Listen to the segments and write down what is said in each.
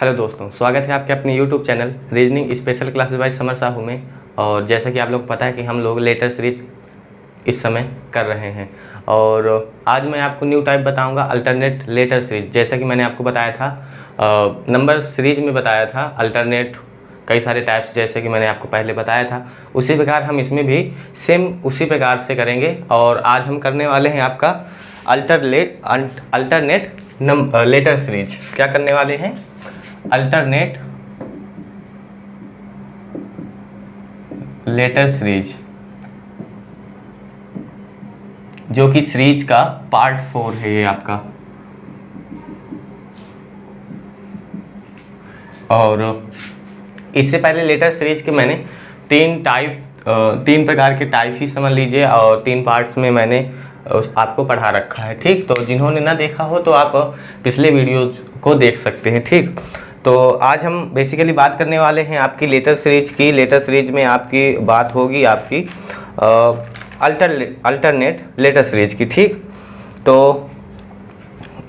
Hello दोस्तों, स्वागत है आपके अपने YouTube channel reasoning special classes bye summer Sahu में। और जैसा कि आप लोग पता है कि हम लोग लेटर सीरीज इस समय कर रहे हैं और आज मैं आपको न्यू टाइप बताऊंगा अल्टरनेट लेटर सीरीज। जैसा कि मैंने आपको बताया था नंबर सीरीज में बताया था अल्टरनेट कई सारे टाइप्स, जैसे कि मैंने आपको पहले बताया था उसी प्रकार हम इसमें भी सेम उसी प्रकार से करेंगे। और आज हम करने वाले हैं आपका अल्टरनेट लेटर सीरीज। क्या करने वाले हैं? अल्टरनेट लेटर सीरीज, जो कि सीरीज का पार्ट 4 है ये आपका। और इससे पहले लेटर सीरीज के मैंने तीन प्रकार के टाइप ही समझ लीजिए और 3 पार्ट्स में मैंने आपको पढ़ा रखा है। ठीक, तो जिन्होंने ना देखा हो तो आप पिछले वीडियो को देख सकते हैं। ठीक, तो आज हम बेसिकली बात करने वाले हैं आपकी लेटर सीरीज की। लेटर सीरीज में आपकी बात होगी आपकी अल्टरनेट लेटर सीरीज की। ठीक, तो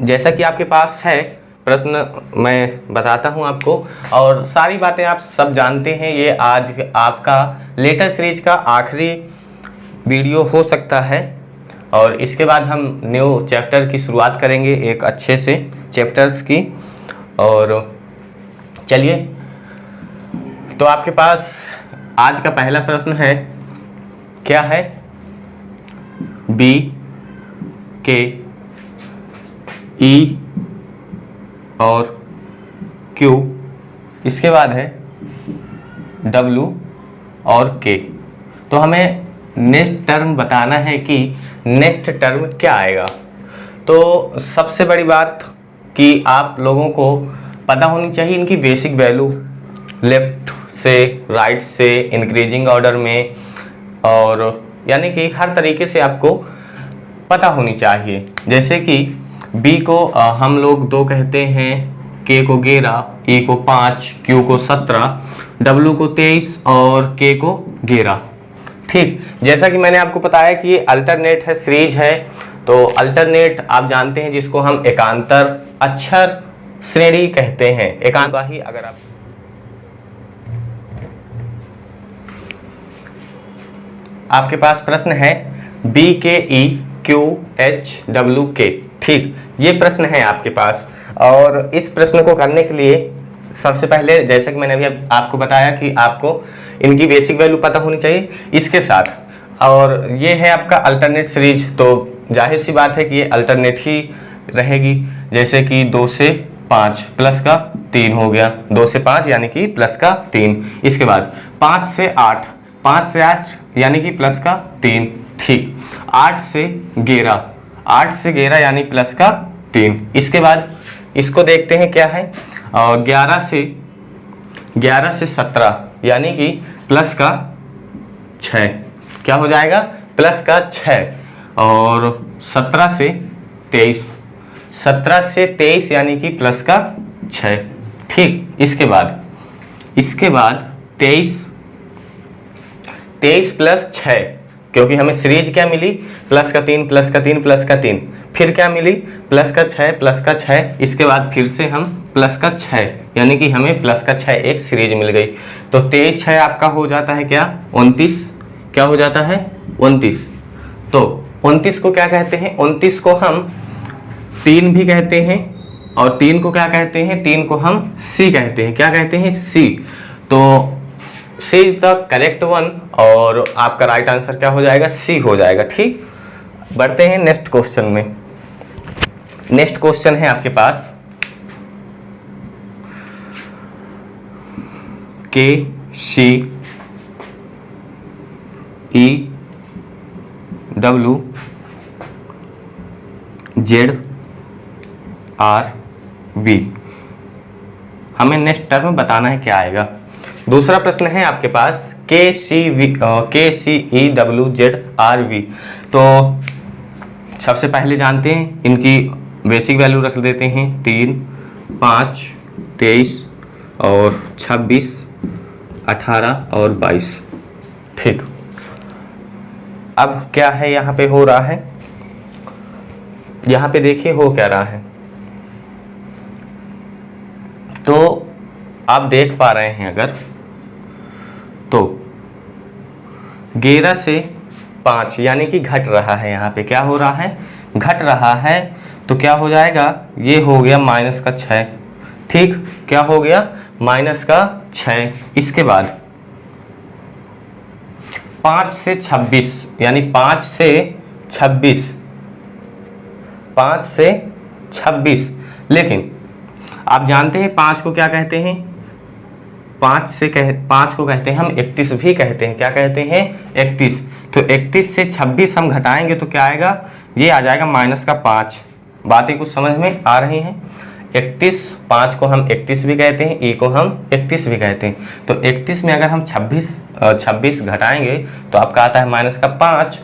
जैसा कि आपके पास है प्रश्न मैं बताता हूं आपको, और सारी बातें आप सब जानते हैं। ये आज आपका लेटर सीरीज का आखिरी वीडियो हो सकता है और इसके बाद हम न्यू चैप्टर की शुरुआत करेंगे, एक अच्छे से चैप्टर्स की। और चलिए, तो आपके पास आज का पहला प्रश्न है, क्या है? बी के ई और क्यू, इसके बाद है डब्ल्यू और के। तो हमें नेक्स्ट टर्म बताना है कि नेक्स्ट टर्म क्या आएगा। तो सबसे बड़ी बात कि आप लोगों को पता होनी चाहिए इनकी बेसिक वैल्यू, लेफ्ट से राइट से इंक्रीजिंग ऑर्डर में, और यानी कि हर तरीके से आपको पता होनी चाहिए। जैसे कि बी को हम लोग 2 कहते हैं, के को 11, ई को 5, क्यू को 17, डब्ल्यू को 23 और के को 11। ठीक, जैसा कि मैंने आपको बताया कि ये अल्टरनेट है, सीरीज है। तो अल्टरनेट आप जानते हैं जिसको हम एकांतर अक्षर श्रेणी कहते हैं। एकांत ही अगर आप आपके पास प्रश्न है बी के ई क्यू एच डब्ल्यू के। ठीक, ये प्रश्न है आपके पास। और इस प्रश्न को करने के लिए सबसे पहले, जैसा कि मैंने अभी आपको बताया कि आपको इनकी बेसिक वैल्यू पता होनी चाहिए इसके साथ। और ये है आपका अल्टरनेट सीरीज, तो जाहिर सी बात है कि ये अल्टरनेट ही रहेगी। जैसे कि 2 से 5 प्लस का 3 हो गया, 2 से 5 यानी कि प्लस का 3। इसके बाद 5 से 8, 5 से 8 यानी कि प्लस का 3। ठीक, 8 से 11, 8 से 11 यानी प्लस का 3। इसके बाद इसको देखते हैं क्या है, 11 से 17 यानी कि प्लस का 6। क्या हो जाएगा? प्लस का 6। और 17 से 23, 17 से 23 यानी कि प्लस का 6। ठीक, इसके बाद 23 प्लस 6, क्योंकि हमें सीरीज क्या मिली? प्लस का 3 प्लस का 3 प्लस का 3। फिर क्या मिली? प्लस का 6 प्लस का 6। इसके बाद फिर से हम प्लस का 6, यानी कि हमें प्लस का 6 एक सीरीज मिल गई। तो 23 6 आपका हो जाता है क्या? 29। क्या हो जाता है? 29। तो 29 को क्या कहते हैं? 29 को हम 3 भी कहते हैं, और 3 को क्या कहते हैं? 3 को हम सी कहते हैं। क्या कहते हैं? सी। तो सी इज द करेक्ट वन, और आपका राइट आंसर क्या हो जाएगा? सी हो जाएगा। ठीक, बढ़ते हैं नेक्स्ट क्वेश्चन में। नेक्स्ट क्वेश्चन है आपके पास K C E W Z R V. हमें नेक्स्ट टर्म बताना है क्या आएगा। दूसरा प्रश्न है आपके पास K C E W Z R V. तो सबसे पहले जानते हैं इनकी बेसिक वैल्यू रख देते हैं, 3, 5, 23 और 26, 18 और 22। ठीक, अब क्या है यहाँ पे हो रहा है? यहाँ पे देखिए हो क्या रहा है। तो आप देख पा रहे हैं अगर, तो 11 से 5 यानी कि घट रहा है, यहाँ पे क्या हो रहा है, घट रहा है। तो क्या हो जाएगा, ये हो गया -6, ठीक, क्या हो गया -6। इसके बाद 5 से 26 यानी 5 से 26, लेकिन आप जानते हैं 5 को क्या कहते हैं, 5 को कहते हैं हम 31 भी कहते हैं, क्या कहते हैं, 31। तो 31 से 26 हम घटाएंगे तो क्या आएगा, ये आ जाएगा -5। बातें कुछ समझ में आ रही हैं। 5 को हम 31 भी कहते हैं, ई को हम 31 भी कहते हैं। तो 31 में अगर हम 26 घटाएंगे तो आपका आता है -5।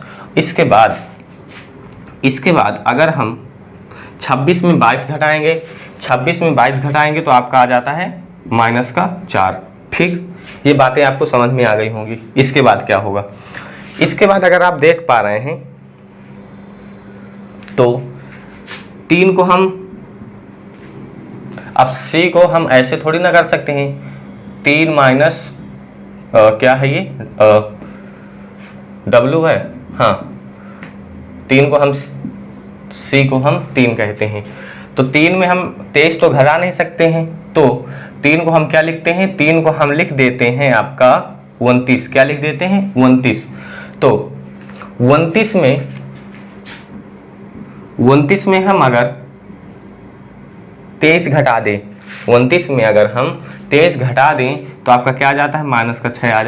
इसके बाद अगर हम 26 में 22 घटाएंगे, 26 में 22 घटाएंगे तो आपका आ जाता है -4। ठीक, ये बातें आपको समझ में आ गई होंगी। इसके बाद क्या होगा, इसके बाद अगर आप देख पा रहे हैं तो 3 को हम, अब C को हम ऐसे थोड़ी ना कर सकते हैं, 3 माइनस क्या है ये W है, हाँ 3 को हम, C को हम 3 कहते हैं। तो 3 में हम 23 तो घटा नहीं सकते हैं, तो 3 को हम क्या लिखते हैं, 3 को हम लिख देते हैं आपका 29। क्या लिख देते हैं, 29। तो 29 में हम अगर 23 घटा दें, 29 में अगर हम 23 घटा दें तो आपका क्या आ जाता है, -6 आ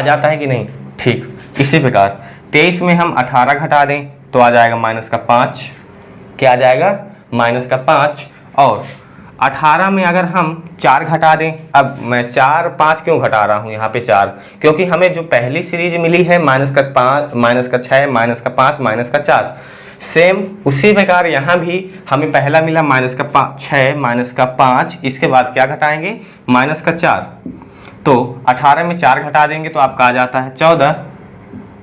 जाता है कि नहीं। ठीक, इसी प्रकार 23 में हम 18 घटा दें तो आ जाएगा -5। क्या आ जाएगा, -5। और 18 में अगर हम 4 घटा दें, अब मैं 4 5 क्यों घटा रहा हूँ यहाँ पे 4, क्योंकि हमें जो पहली सीरीज मिली है -5, -5, -4, सेम उसी प्रकार यहाँ भी हमें पहला मिला -6, -5, इसके बाद क्या घटाएंगे, -4। तो 18 में 4 घटा देंगे तो आपका आ जाता है 14,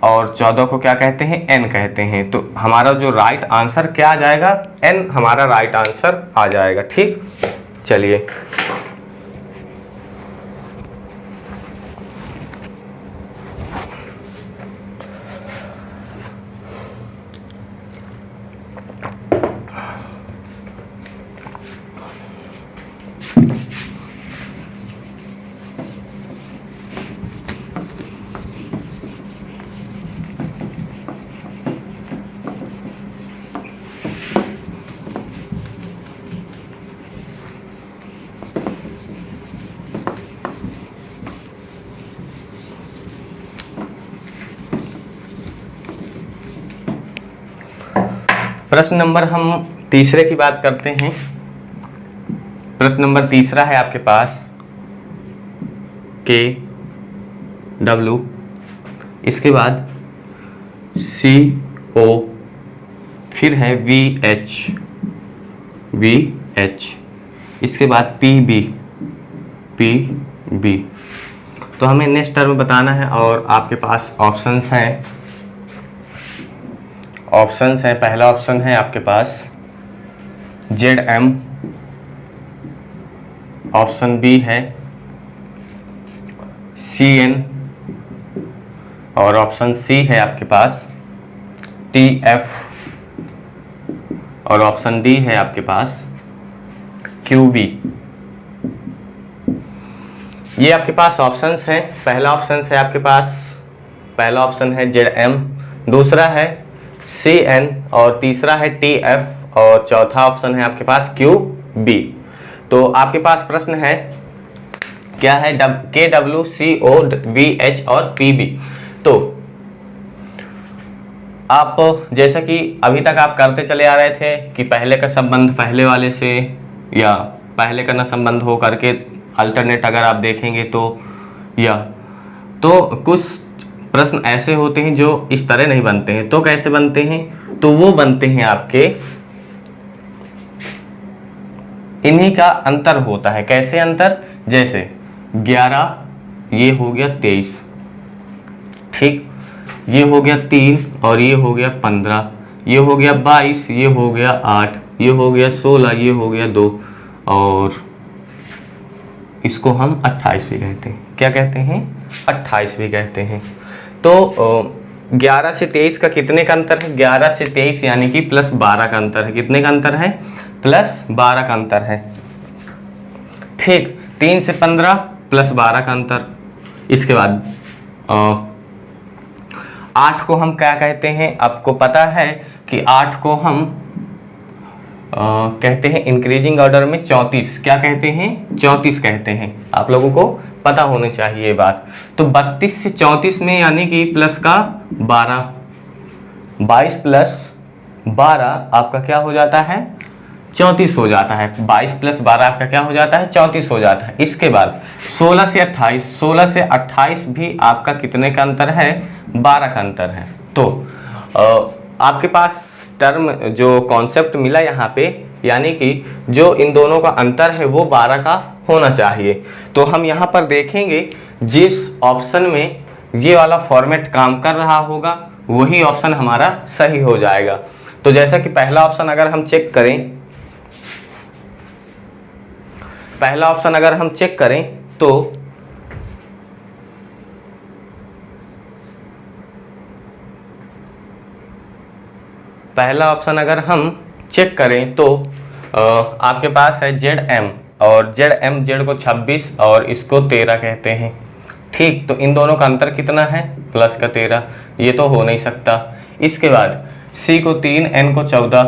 और 14 को क्या कहते हैं, n कहते हैं। तो हमारा जो राइट आंसर क्या आ जाएगा, n हमारा राइट आंसर आ जाएगा। ठीक, चलिए प्रश्न नंबर हम तीसरे की बात करते हैं। प्रश्न नंबर तीसरा है आपके पास KW, इसके बाद CO, फिर है VH, इसके बाद PB। तो हमें नेक्स्ट टर्म बताना है और आपके पास ऑप्शंस हैं। पहला ऑप्शन है आपके पास ZM, ऑप्शन बी है CN, और ऑप्शन सी है आपके पास TF, और ऑप्शन डी है आपके पास QB। ये आपके पास ऑप्शंस हैं। पहला ऑप्शन है ZM, दूसरा है CN, और तीसरा है TF, और चौथा ऑप्शन है आपके पास QB। तो आपके पास प्रश्न है क्या है, KW, CO, VH और PB। तो आप जैसा कि अभी तक आप करते चले आ रहे थे कि पहले का संबंध पहले वाले से, या पहले का न संबंध हो करके अल्टरनेट अगर आप देखेंगे तो, या तो कुछ प्रश्न ऐसे होते हैं जो इस तरह नहीं बनते हैं। तो कैसे बनते हैं, तो वो बनते हैं आपके, इन्हीं का अंतर होता है। कैसे अंतर, जैसे 11 ये हो गया 23, ठीक, ये हो गया 3 और ये हो गया 15, ये हो गया 22, ये हो गया 8, ये हो गया 16, ये हो गया 2, और इसको हम 28 भी कहते हैं। क्या कहते हैं? 28 भी कहते हैं। तो 11 से 23 का कितने का अंतर है? 11 से 23 यानी कि +12 का अंतर है। कितने का अंतर है? +12 का अंतर है। ठीक, 3 से 15 +12 का अंतर। इसके बाद 8 को हम क्या कहते हैं? आपको पता है कि 8 को हम कहते हैं इंक्रीजिंग ऑर्डर में 34। क्या कहते हैं? 34 कहते हैं। आप लोगों को पता होनी चाहिए ये बात। तो 32 से 34 में यानी कि प्लस का 12, 22 + 12 आपका क्या हो जाता है? 34 हो जाता है। 22 + 12 आपका क्या हो जाता है? 34 हो जाता है। इसके बाद 16 से 28, 16 से 28 भी आपका कितने का अंतर है? 12 का अंतर है। तो आपके पास टर्म जो कॉन्सेप्ट मिला यहाँ पे, यानी कि जो इन दोनों का अंतर है वो 12 का होना चाहिए। तो हम यहाँ पर देखेंगे जिस ऑप्शन में ये वाला फॉर्मेट काम कर रहा होगा वही ऑप्शन हमारा सही हो जाएगा। तो जैसा कि पहला ऑप्शन अगर हम चेक करें, पहला ऑप्शन अगर हम चेक करें तो पहला ऑप्शन अगर हम चेक करें तो आपके पास है ZM, और ZM Z को 26 और इसको 13 कहते हैं। ठीक, तो इन दोनों का अंतर कितना है? प्लस का 13। ये तो हो नहीं सकता। इसके बाद C को 3, N को 14,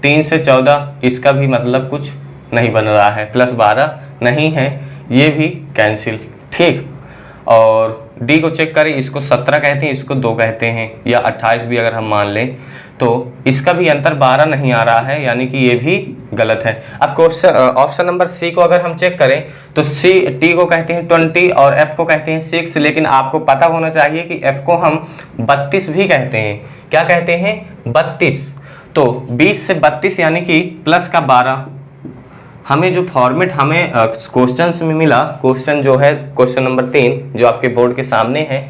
3 से 14 इसका भी मतलब कुछ नहीं बन रहा है। +12 नहीं है, ये भी कैंसिल। ठीक, और D को चेक करें, इसको 17 कहते हैं, इसको 2 कहते हैं, या 28 भी अगर हम मान लें तो इसका भी अंतर 12 नहीं आ रहा है, यानी कि ये भी गलत है। अब क्वेश्चन ऑप्शन नंबर C को अगर हम चेक करें तो T को कहते हैं 20 और F को कहते हैं 6, लेकिन आपको पता होना चाहिए कि F को हम 32 भी कहते हैं। क्या कहते हैं? 32। तो 20 से 32 यानी कि प्लस का 12। हमें जो फॉर्मेट हमें क्वेश्चन में मिला, क्वेश्चन जो है क्वेश्चन नंबर 3 जो आपके बोर्ड के सामने है,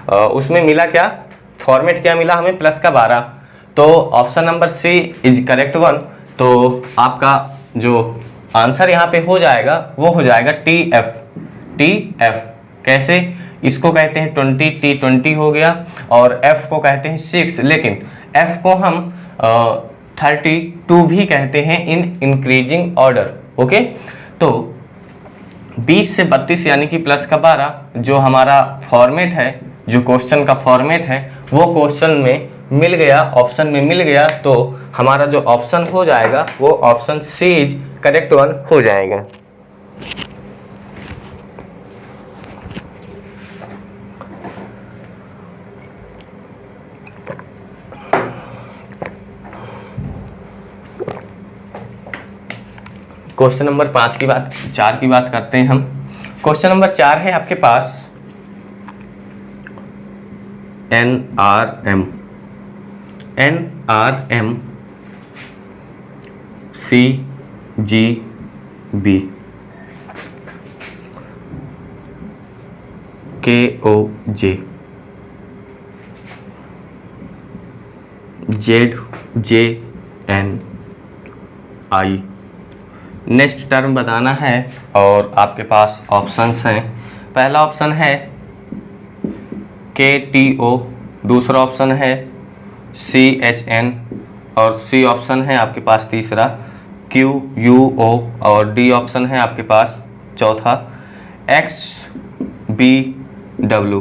उसमें मिला क्या? फॉर्मेट क्या मिला हमें? प्लस का 12। तो option number C is correct one. तो आपका जो आंसर यहाँ पे हो जाएगा वो हो जाएगा TF। TF कैसे? इसको कहते हैं 20, T 20 हो गया, और F को कहते हैं 6, लेकिन F को हम 32 भी कहते हैं इन इंक्रीजिंग ऑर्डर। ओके, तो 20 से 32 यानी कि प्लस का 12 जो हमारा फॉर्मेट है, जो क्वेश्चन का फॉर्मेट है वो क्वेश्चन में मिल गया, ऑप्शन में मिल गया। तो हमारा जो ऑप्शन हो जाएगा वो option C is correct one हो जाएगा। क्वेश्चन नंबर 4 की बात करते हैं हम। क्वेश्चन नंबर 4 है आपके पास NRM CGB KOJ ZJNI। Next term बताना है और आपके पास ऑप्शंस हैं। पहला ऑप्शन है KTO, दूसरा ऑप्शन है CHN, और C ऑप्शन है आपके पास तीसरा QUO, और D ऑप्शन है आपके पास चौथा XBW।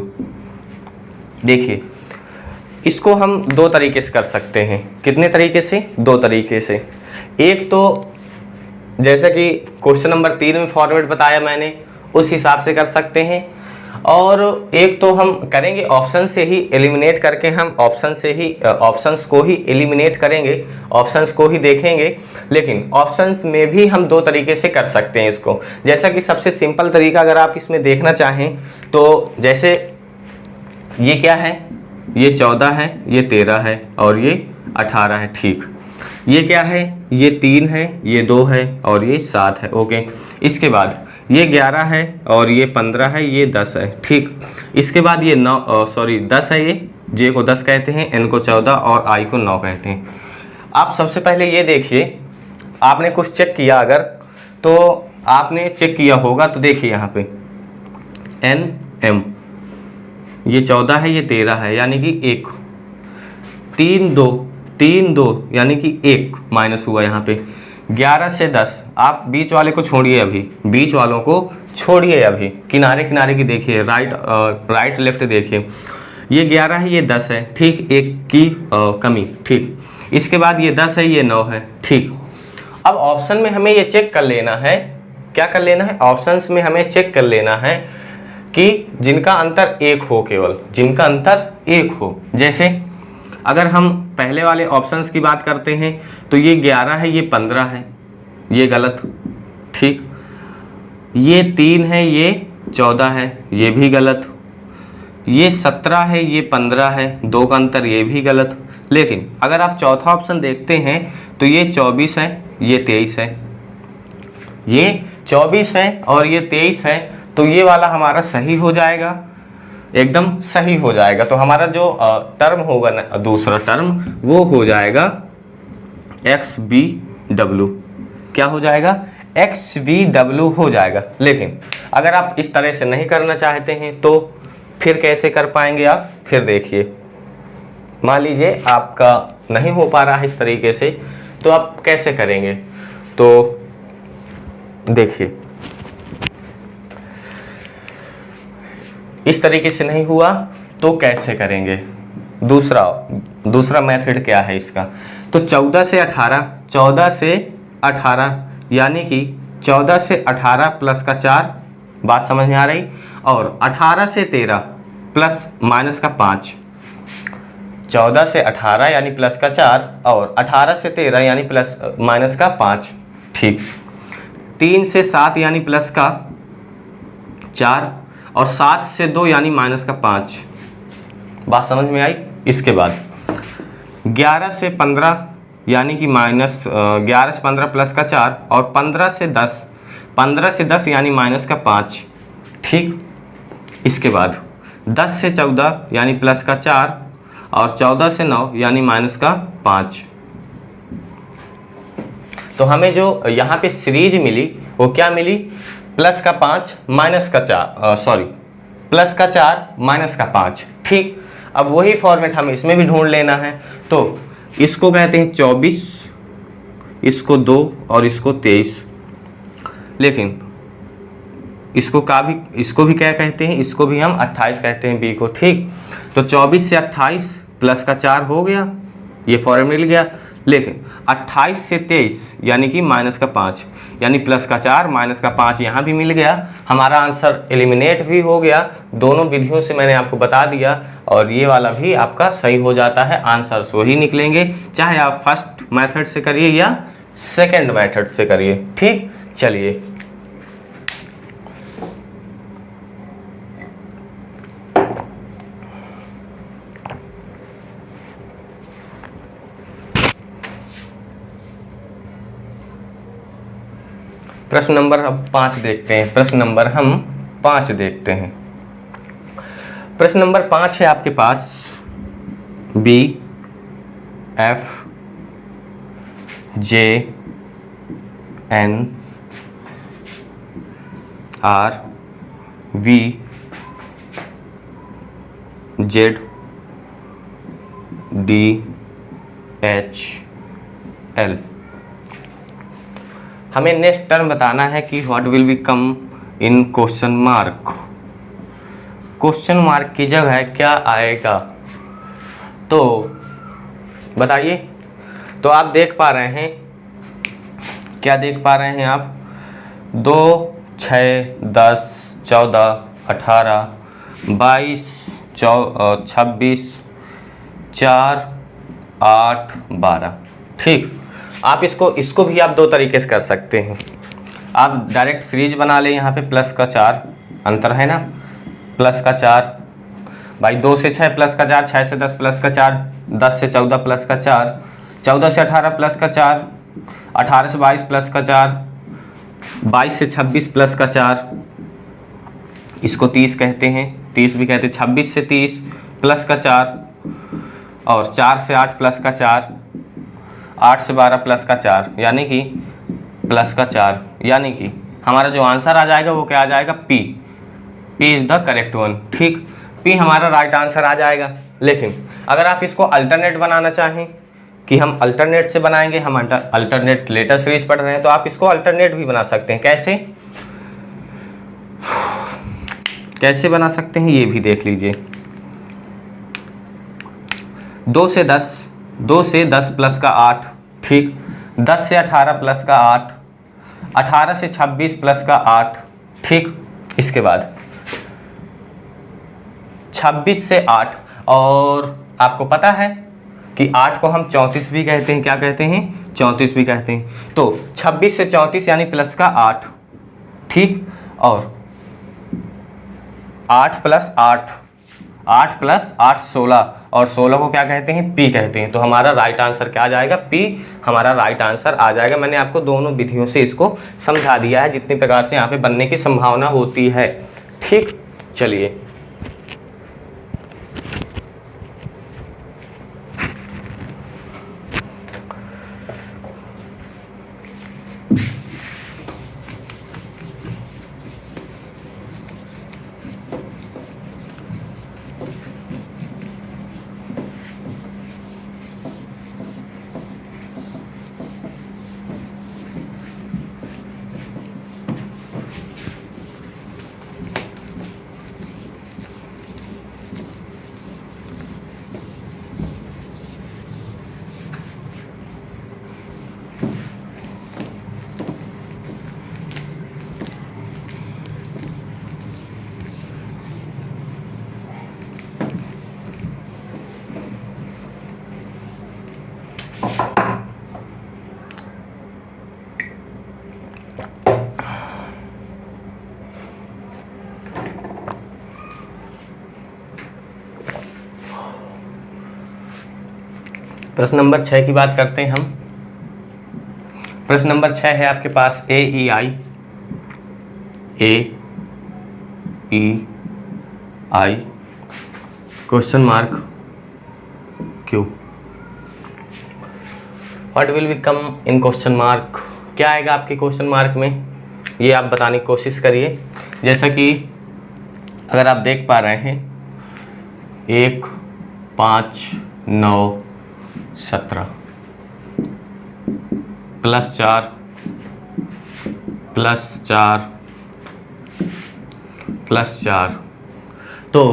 देखिए, इसको हम 2 तरीके से कर सकते हैं। कितने तरीके से? 2 तरीके से। एक तो जैसा कि क्वेश्चन नंबर 3 में फॉर्मेट बताया मैंने, उस हिसाब से कर सकते हैं, और एक तो हम करेंगे ऑप्शन से ही एलिमिनेट करके, हम ऑप्शंस को ही एलिमिनेट करेंगे, ऑप्शंस को ही देखेंगे। लेकिन ऑप्शंस में भी हम 2 तरीके से कर सकते हैं इसको। जैसा कि सबसे सिंपल तरीका अगर आप इसमें देखना चाहें तो जैसे ये क्या है? ये 14 है, ये 13 है और ये 18 है। ठीक, ये क्या है? ये 3 है, ये 2 है और ये 7 है। ओके, इसके बाद ये 11 है और ये 15 है, ये 10 है। ठीक, इसके बाद ये 10 है, ये J को 10 कहते हैं, N को 14 और I को 9 कहते हैं। आप सबसे पहले ये देखिए, आपने कुछ चेक किया अगर तो आपने चेक किया होगा तो देखिए यहाँ पे NM, ये 14 है, ये 13 है, यानी कि 1, 3 2 यानी कि 1 माइनस हुआ यहाँ पे। 11 से 10, आप बीच वाले को छोड़िए, अभी बीच वालों को छोड़िए, अभी किनारे किनारे की देखिए, राइट लेफ्ट देखिए, ये 11 है, ये 10 है, ठीक, 1 की कमी, ठीक। इसके बाद ये 10 है, ये 9 है, ठीक। अब ऑप्शन में हमें ये चेक कर लेना है, क्या कर लेना है, ऑप्शंस में हमें चेक कर लेना है कि जिनका अंतर 1 हो, केवल जिनका अंतर 1 हो। जैसे अगर हम पहले वाले ऑप्शंस की बात करते हैं तो ये 11 है, ये 15 है, ये गलत, ठीक। ये 3 है, ये 14 है, ये भी गलत। ये 17 है, ये 15 है, 2 का अंतर, ये भी गलत। लेकिन अगर आप चौथा ऑप्शन देखते हैं तो ये 24 है, ये 23 है, ये 24 है और ये 23 है, तो ये वाला हमारा सही हो जाएगा, एकदम सही हो जाएगा। तो हमारा जो टर्म होगा ना, दूसरा टर्म, वो हो जाएगा XBW। क्या हो जाएगा, XBW हो जाएगा। लेकिन अगर आप इस तरह से नहीं करना चाहते हैं तो फिर कैसे कर पाएंगे आप, फिर देखिए, मान लीजिए आपका नहीं हो पा रहा है इस तरीके से, तो आप कैसे करेंगे, तो देखिए, इस तरीके से नहीं हुआ तो कैसे करेंगे, दूसरा मेथड क्या है इसका, तो 14 से 18 यानी कि 14 से 18 प्लस का 4, बात समझ में आ रही, और 18 से 13 प्लस माइनस का 5, 14 से 18 यानी प्लस का 4 और 18 से 13 यानी प्लस माइनस का 5, ठीक। 3 से 7 यानी प्लस का 4 और 7 से 2 यानी माइनस का 5, बात समझ में आई। इसके बाद 11 से 15 यानी कि माइनस 11 से 15 प्लस का 4 और 15 से 10 यानी माइनस का 5, ठीक। इसके बाद 10 से 14 यानी प्लस का 4 और 14 से 9 यानी माइनस का 5। तो हमें जो यहाँ पे सीरीज मिली वो क्या मिली, प्लस का 5 माइनस का 4, प्लस का 4 माइनस का 5, ठीक। अब वही फॉर्मेट हमें इसमें भी ढूंढ लेना है, तो इसको कहते हैं 24, इसको 2 और इसको 23, लेकिन इसको भी क्या कहते हैं, इसको भी हम 28 कहते हैं, बी को, ठीक। तो 24 से 28 प्लस का 4 हो गया, ये फॉर्मेट मिल गया। लेकिन 28 से 23 यानी कि माइनस का 5 यानी प्लस का 4 माइनस का 5 यहाँ भी मिल गया, हमारा आंसर एलिमिनेट भी हो गया। दोनों विधियों से मैंने आपको बता दिया और ये वाला भी आपका सही हो जाता है, आंसर वही निकलेंगे, चाहे आप फर्स्ट मेथड से करिए या सेकेंड मेथड से करिए, ठीक। चलिए प्रश्न नंबर 5 देखते हैं। प्रश्न नंबर हम 5 देखते हैं। प्रश्न नंबर 5 है आपके पास, B F J N R V Z D H L। हमें नेक्स्ट टर्म बताना है कि what will be come in question mark. Question mark की जगह क्या आएगा, तो बताइए। तो आप देख पा रहे हैं, क्या देख पा रहे हैं आप, 2 6 10 14 18 22 26 4 8 12, ठीक। आप इसको भी आप 2 तरीके से कर सकते हैं। आप डायरेक्ट सीरीज बना लें, यहाँ पे प्लस का 4 अंतर है ना, प्लस का 4 भाई, 2 से 6 प्लस का 4, 6 से 10 प्लस का 4, 10 से 14 प्लस का 4, 14 से 18 प्लस का 4, 18 से 22 प्लस का 4, 22 से 26 प्लस का 4, इसको 30 कहते हैं, 30 भी कहते हैं। 26 से 30 प्लस का 4 और 4 से 8 प्लस का 4, 8 से 12 प्लस का 4 यानी कि प्लस का 4, यानी कि हमारा जो आंसर आ जाएगा वो क्या आ जाएगा, P. P is the correct one. ठीक, पी हमारा राइट आंसर आ जाएगा। लेकिन अगर आप इसको अल्टरनेट बनाना चाहें कि हम अल्टरनेट से बनाएंगे, हम अल्टरनेट लेटर सीरीज पढ़ रहे हैं, तो आप इसको अल्टरनेट भी बना सकते हैं। कैसे कैसे बना सकते हैं ये भी देख लीजिए। 2 से 10 प्लस का 8, ठीक। 10 से 18 प्लस का 8, 18 से 26 प्लस का 8, ठीक। इसके बाद 26 से 8, और आपको पता है कि 8 को हम 34 भी कहते हैं। क्या कहते हैं, 34 भी कहते हैं। तो 26 से 34 यानी प्लस का 8, ठीक। और 8 प्लस 8, 8 प्लस 8 16, और 16 को क्या कहते हैं, पी कहते हैं। तो हमारा राइट आंसर क्या आ जाएगा, पी हमारा राइट आंसर आ जाएगा। मैंने आपको दोनों विधियों से इसको समझा दिया है, जितनी प्रकार से यहाँ पे बनने की संभावना होती है। ठीक, चलिए प्रश्न नंबर 6 की बात करते हैं हम। प्रश्न नंबर 6 है आपके पास AEI question mark Q। What will be come in question mark, क्या आएगा आपके क्वेश्चन मार्क में, ये आप बताने की कोशिश करिए। जैसा कि अगर आप देख पा रहे हैं 1 5 9 17 +4 +4 +4, तो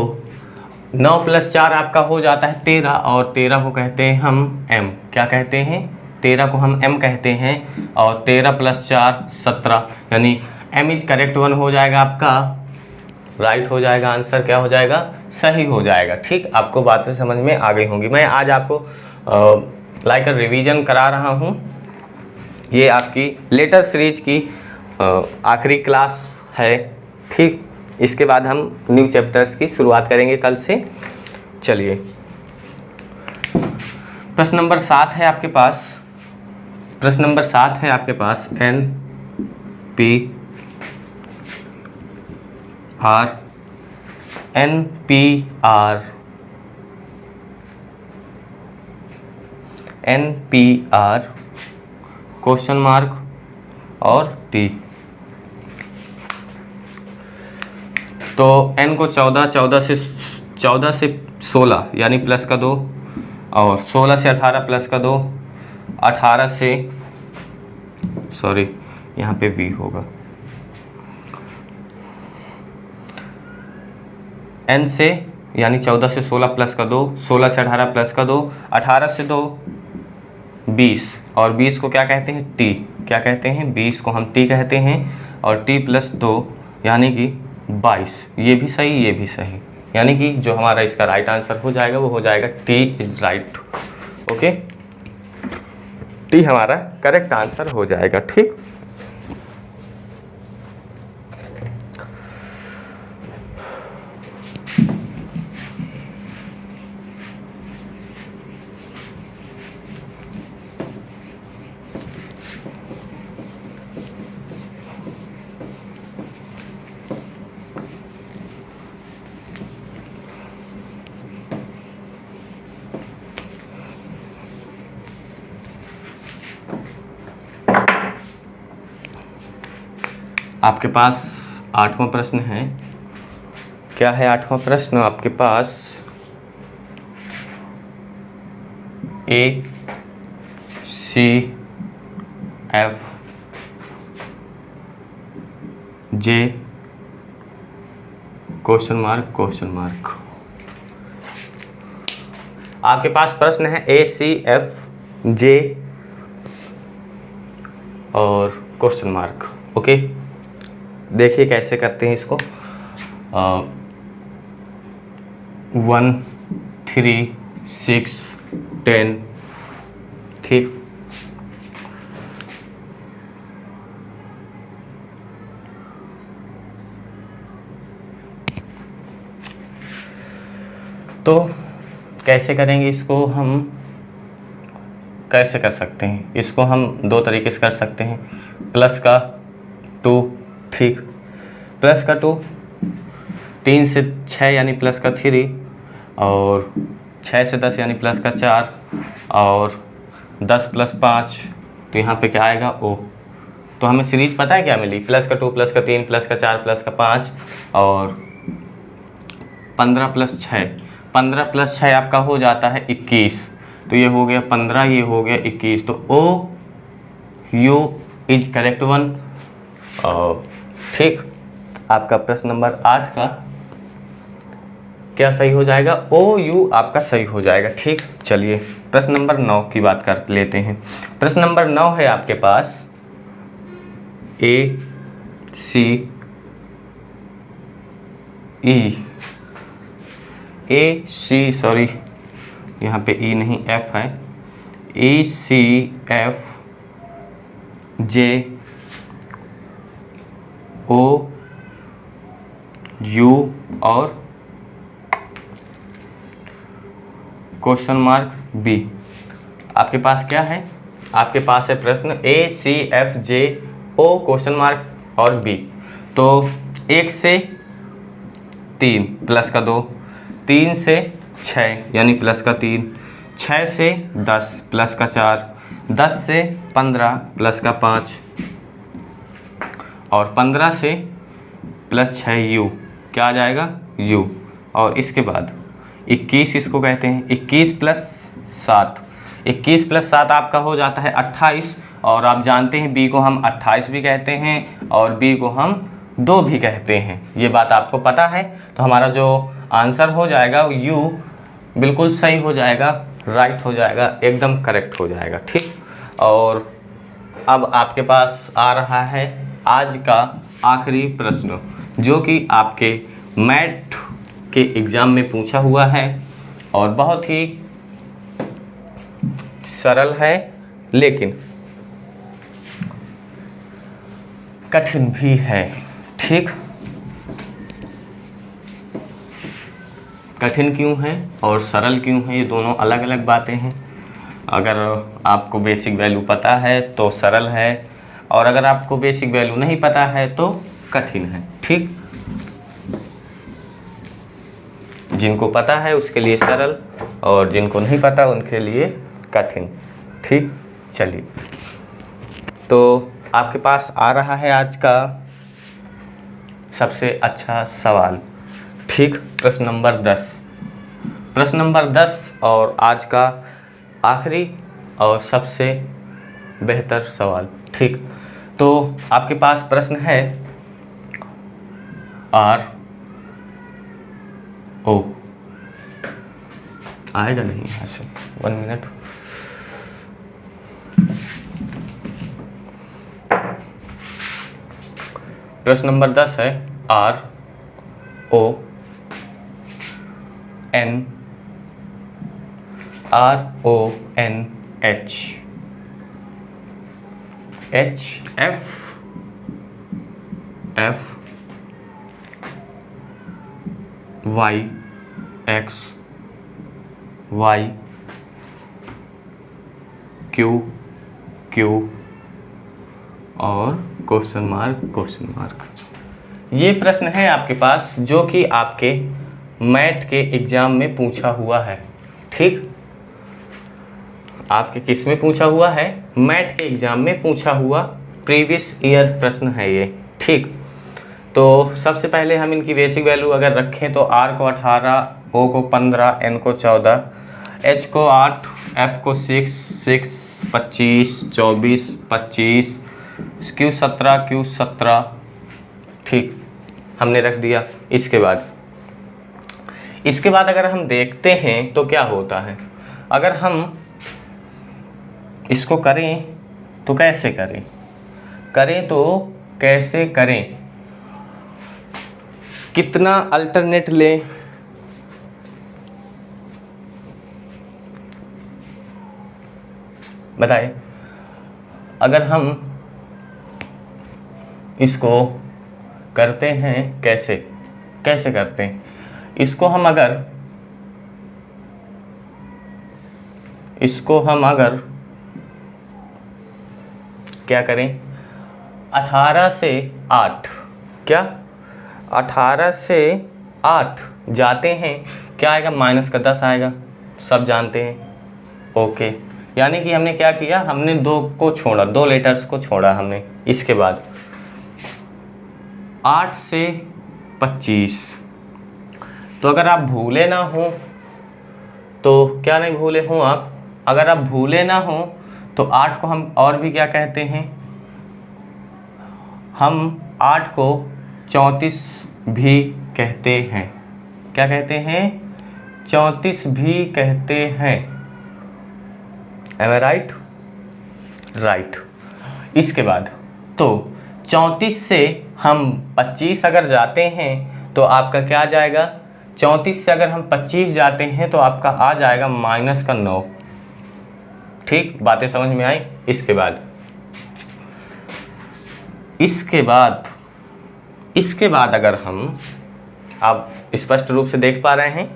9 + 4 आपका हो जाता है 13, और 13 को कहते हैं हम m। क्या कहते हैं, 13 को हम m कहते हैं, और 13 + 4 17, यानी m इज करेक्ट वन हो जाएगा आपका, राइट हो जाएगा आंसर, क्या हो जाएगा, सही हो जाएगा। ठीक, आपको बातें समझ में आ गई होंगी। मैं आज आपको लाइक रिवीजन करा रहा हूँ। ये आपकी लेटर सीरीज की आखिरी क्लास है। ठीक, इसके बाद हम न्यू चैप्टर्स की शुरुआत करेंगे कल से। चलिए, प्रश्न नंबर 7 है आपके पास। प्रश्न नंबर 7 है आपके पास NPR क्वेश्चन मार्क और T। तो n को 14 से 16 यानी प्लस का 2, और 16 से 18 प्लस का 2, 18 से सॉरी यहाँ पे v होगा, n से यानी 14 से 16 प्लस का 2, 16 से 18 प्लस का 2, 18 से 2 20, और 20 को क्या कहते हैं, t। क्या कहते हैं, 20 को हम t कहते हैं, और t + 2 यानी कि 22। ये भी सही, ये भी सही, यानी कि जो हमारा इसका राइट आंसर हो जाएगा वो हो जाएगा t is right. Okay, t हमारा करेक्ट आंसर हो जाएगा। ठीक, आपके पास 8वां प्रश्न है। क्या है 8वां प्रश्न आपके पास? A C F J question mark. आपके पास प्रश्न है A C F J और क्वेश्चन मार्क। ओके, देखिए कैसे करते हैं इसको। 1 3 6 10, ठीक। तो कैसे करेंगे इसको? हम कैसे कर सकते हैं इसको? हम दो तरीके से कर सकते हैं। प्लस का 2, ठीक। प्लस का 2, 3 से 6 यानी प्लस का 3, और 6 से 10 यानी प्लस का 4, और 10 + 5 तो यहाँ पे क्या आएगा? O। तो हमें सीरीज पता है क्या मिली? प्लस का 2 प्लस का 3 प्लस का 4 प्लस का 5 और 15 + 6। 15 + 6 आपका हो जाता है 21। तो ये हो गया 15, ये हो गया 21। तो OU इज करेक्ट वन। ठीक। आपका प्रश्न नंबर 8 का क्या सही हो जाएगा? OU आपका सही हो जाएगा। ठीक। चलिए प्रश्न नंबर 9 की बात कर लेते हैं। प्रश्न नंबर 9 है आपके पास A C सॉरी यहाँ पे E नहीं F है। E C F J O U और क्वेश्चन मार्क B। आपके पास क्या है? आपके पास है प्रश्न A C F J O question mark और B। तो 1 से 3 प्लस का 2, 3 से 6 यानी प्लस का 3, 6 से 10 प्लस का 4, 10 से 15 प्लस का 5 और 15 से प्लस 6 U। क्या आ जाएगा? U। और इसके बाद 21 इसको कहते हैं। 21 + 7, 21 + 7 आपका हो जाता है 28। और आप जानते हैं B को हम 28 भी कहते हैं और B को हम 2 भी कहते हैं। ये बात आपको पता है। तो हमारा जो आंसर हो जाएगा U बिल्कुल सही हो जाएगा, राइट हो जाएगा, एकदम करेक्ट हो जाएगा। ठीक। और अब आपके पास आ रहा है आज का आखिरी प्रश्न, जो कि आपके मैथ के एग्ज़ाम में पूछा हुआ है और बहुत ही सरल है लेकिन कठिन भी है। ठीक। कठिन क्यों है और सरल क्यों है, ये दोनों अलग अलग बातें हैं। अगर आपको बेसिक वैल्यू पता है तो सरल है, और अगर आपको बेसिक वैल्यू नहीं पता है तो कठिन है। ठीक। जिनको पता है उसके लिए सरल और जिनको नहीं पता उनके लिए कठिन। ठीक। चलिए, तो आपके पास आ रहा है आज का सबसे अच्छा सवाल। ठीक। प्रश्न नंबर 10। प्रश्न नंबर 10 और आज का आखिरी और सबसे बेहतर सवाल। ठीक। तो आपके पास प्रश्न है RO। आएगा नहीं यहाँ से, 1 मिनट। प्रश्न नंबर 10 है RON RONH HF YX YQ और क्वेश्चन मार्क। ये प्रश्न है आपके पास जो कि आपके मैथ के एग्जाम में पूछा हुआ है। ठीक। आपके किस में पूछा हुआ है? मैथ के एग्जाम में पूछा हुआ प्रीवियस ईयर प्रश्न है ये। ठीक, तो सबसे पहले हम इनकी बेसिक वैल्यू अगर रखें तो R को 18, O को 15, N को 14, H को 8, F को 6, 25, 24, 25, Q 17, Q 17, ठीक हमने रख दिया। इसके बाद अगर हम देखते हैं तो क्या होता है, अगर हम इसको करें तो कैसे करें, कितना अल्टरनेट लें, बताइए। अगर हम इसको करते हैं कैसे करते हैं इसको हम अगर क्या करें, 18 से 8 18 से 8 जाते हैं, क्या आएगा, -10 आएगा, सब जानते हैं। ओके, यानी कि हमने क्या किया, हमने 2 लेटर्स को छोड़ा हमने। इसके बाद 8 से 25, तो अगर आप भूले ना हो तो क्या नहीं भूले हो आप, अगर आप भूले ना हो तो 8 को हम और भी क्या कहते हैं, हम 8 को 34 भी कहते हैं। क्या कहते हैं, 34 भी कहते हैं। Am I right? राइट। इसके बाद तो 34 से हम 25 अगर जाते हैं तो आपका क्या आ जाएगा, 34 से अगर हम 25 जाते हैं तो आपका आ जाएगा -9। ठीक, बातें समझ में आई। इसके बाद अगर हम, आप स्पष्ट रूप से देख पा रहे हैं,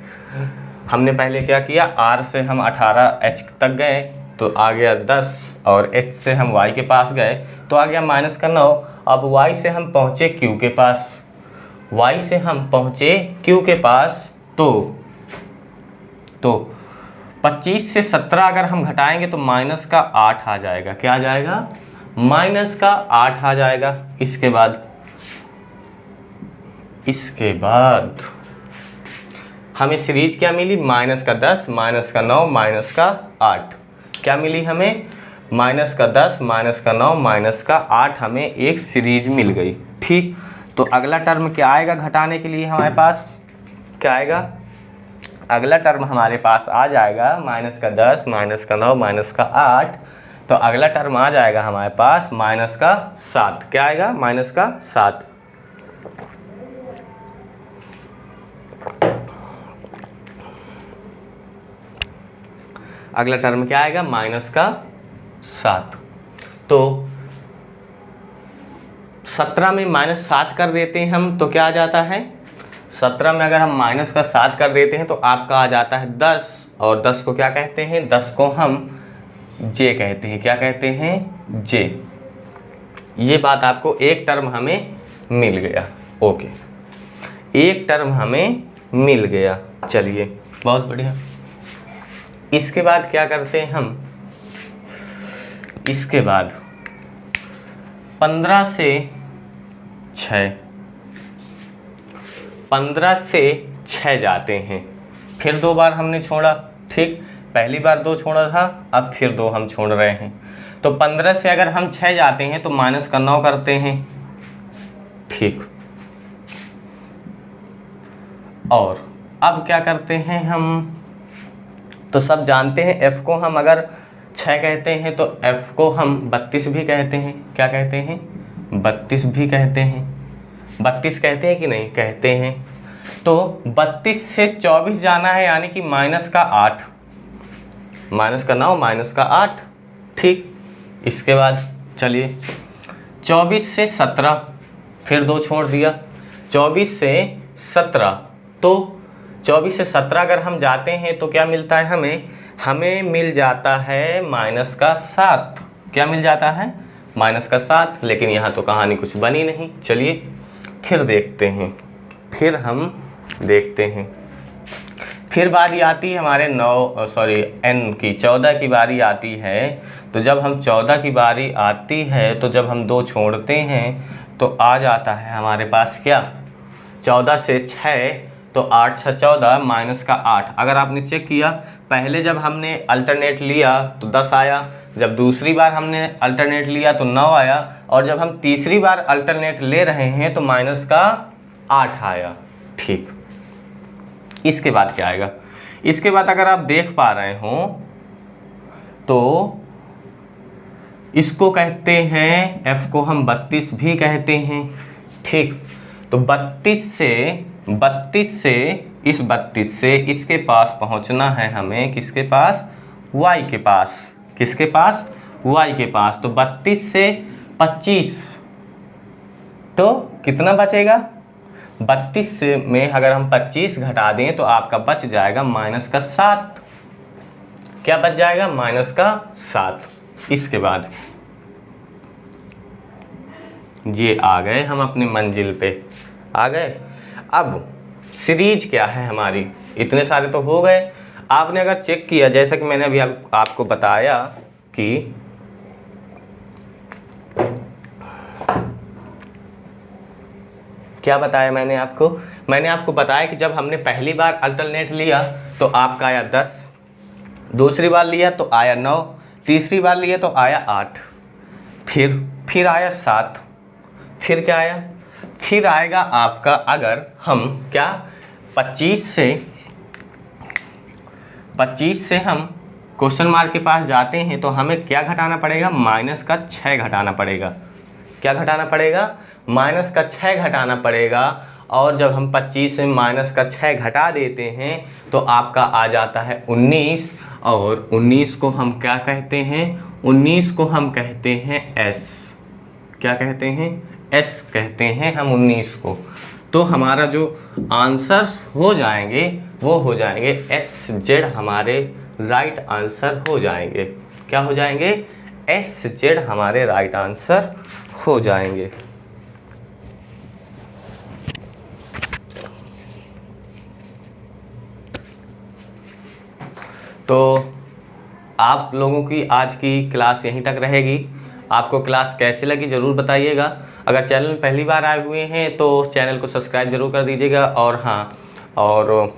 हमने पहले क्या किया, R से हम 18 H तक गए तो आ गया 10, और H से हम Y के पास गए तो आ गया -9। अब Y से हम पहुँचे Q के पास, तो 25 से 17 अगर हम घटाएंगे तो -8 आ जाएगा। क्या आ जाएगा, -8 आ जाएगा। इसके बाद हमें सीरीज क्या मिली, -10, -9, -8। क्या मिली हमें, -10, -9, -8 हमें एक सीरीज मिल गई। ठीक, तो अगला टर्म क्या आएगा घटाने के लिए हमारे पास, क्या आएगा, अगला टर्म हमारे पास आ जाएगा -10, -9, -8। तो अगला टर्म आ जाएगा हमारे पास -7। क्या आएगा, -7। अगला टर्म क्या आएगा, -7। तो 17 में -7 कर देते हैं हम तो क्या आ जाता है, 17 में अगर हम -7 कर देते हैं तो आपका आ जाता है 10, और 10 को क्या कहते हैं, 10 को हम J कहते हैं। क्या कहते हैं, J। ये बात आपको, एक टर्म हमें मिल गया। ओके, एक टर्म हमें मिल गया। चलिए, बहुत बढ़िया। इसके बाद क्या करते हैं हम, इसके बाद 15 से 6 जाते हैं, फिर 2 बार हमने छोड़ा। ठीक, पहली बार 2 छोड़ा था, अब फिर 2 हम छोड़ रहे हैं। तो 15 से अगर हम 6 जाते हैं तो -9 करते हैं। ठीक, और अब क्या करते हैं हम, तो सब जानते हैं F को हम अगर 6 कहते हैं तो F को हम 32 भी कहते हैं। क्या कहते हैं, 32 भी कहते हैं। 32 कहते हैं कि नहीं, कहते हैं। तो 32 से 24 जाना है, यानी कि -8, -9, -8। ठीक, इसके बाद चलिए 24 से 17, फिर 2 छोड़ दिया। 24 से 17, तो 24 से 17 अगर हम जाते हैं तो क्या मिलता है हमें मिल जाता है -7। क्या मिल जाता है, -7। लेकिन यहाँ तो कहानी कुछ बनी नहीं। चलिए फिर देखते हैं, फिर हम देखते हैं। फिर बारी आती है हमारे N की 14 की बारी आती है। तो जब हम 14 की बारी आती है तो जब हम 2 छोड़ते हैं तो आ जाता है हमारे पास क्या, 14 से 6 तो 8 6 14 माइनस का 8। अगर आपने चेक किया पहले जब हमने अल्टरनेट लिया तो 10 आया, जब दूसरी बार हमने अल्टरनेट लिया तो 9 आया, और जब हम तीसरी बार अल्टरनेट ले रहे हैं तो माइनस का 8 आया। ठीक, इसके बाद क्या आएगा, इसके बाद अगर आप देख पा रहे हो तो इसको कहते हैं, f को हम 32 भी कहते हैं। ठीक, तो 32 से इस 32 से इसके पास पहुंचना है हमें, किसके पास, y के पास, किसके पास, y के पास। तो 32 से 25 तो कितना बचेगा, 32 से में अगर हम 25 घटा दें तो आपका बच जाएगा माइनस का 7। क्या बच जाएगा, माइनस का 7। इसके बाद ये आ गए हम अपनी मंजिल पे आ गए। अब सीरीज क्या है हमारी, इतने सारे तो हो गए। आपने अगर चेक किया, जैसा कि मैंने अभी आपको बताया कि क्या बताया मैंने आपको बताया कि जब हमने पहली बार अल्टरनेट लिया तो आपका आया 10, दूसरी बार लिया तो आया 9, तीसरी बार लिया तो आया 8, फिर आया 7, फिर क्या आया, फिर आएगा आपका, अगर हम क्या 25 से हम क्वेश्चन मार्क के पास जाते हैं तो हमें क्या घटाना पड़ेगा, माइनस का 6 घटाना पड़ेगा। क्या घटाना पड़ेगा, माइनस का 6 घटाना पड़ेगा। और जब हम 25 से माइनस का 6 घटा देते हैं तो आपका आ जाता है 19, और 19 को हम क्या कहते हैं, 19 को हम कहते हैं s। क्या कहते हैं, s कहते हैं हम 19 को। तो हमारा जो आंसर्स हो जाएंगे वो हो जाएंगे SZ, हमारे राइट आंसर हो जाएंगे। क्या हो जाएंगे, SZ हमारे राइट आंसर हो जाएंगे। तो आप लोगों की आज की क्लास यहीं तक रहेगी। आपको क्लास कैसी लगी ज़रूर बताइएगा। अगर चैनल पहली बार आए हुए हैं तो चैनल को सब्सक्राइब ज़रूर कर दीजिएगा। और हाँ, और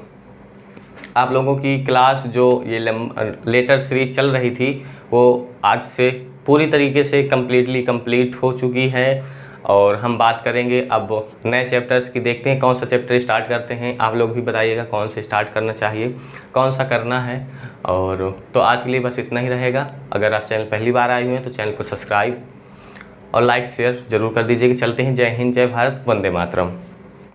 आप लोगों की क्लास जो ये लेटर सीरीज चल रही थी वो आज से पूरी तरीके से कंप्लीट हो चुकी है। और हम बात करेंगे अब नए चैप्टर्स की, देखते हैं कौन सा चैप्टर स्टार्ट करते हैं। आप लोग भी बताइएगा कौन सा स्टार्ट करना चाहिए, कौन सा करना है। और तो आज के लिए बस इतना ही रहेगा। अगर आप चैनल पहली बार आए हुए हैं तो चैनल को सब्सक्राइब और लाइक शेयर ज़रूर कर दीजिएगा। चलते हैं, जय हिंद, जय भारत, वंदे मातरम।